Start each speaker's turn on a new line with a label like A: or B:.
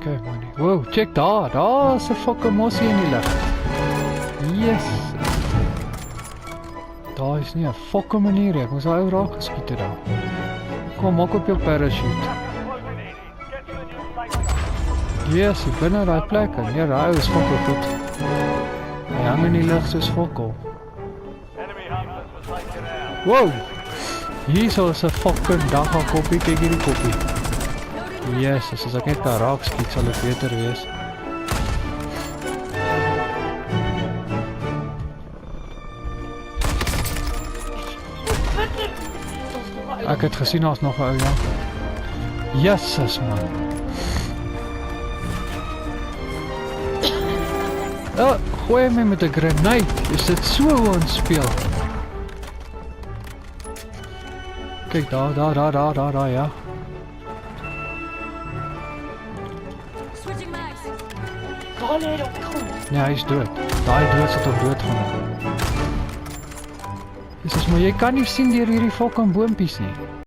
A: Okay, manie. Wow, check daar. Daar is 'n fucking mossie in die lug. Yes. Daar is nie 'n fucking manier nie. Ek moes daai ou raak geskiet het daar. Kom, maak op jou parachute. Yes, hier binne daai plek. Ja, daai ou is fucking goed. Hy hang in die lug soos fokol. Wow! Hier is 'n fucking dagga koppie, kyk hierdie koppie. Yes, as ek net daar raak skiet sal dit beter wees. Ek het gesien daar's nog 'n ou, ja. Jesus man. Oh, gooi my met 'n grenade. Is dit so hoe ons speel? Kyk daar, ja. Nee, hy is dood. Daai dood sit op dood gaan. Jesus, maar jy kan nie sien deur hierdie fucking boontjies nie.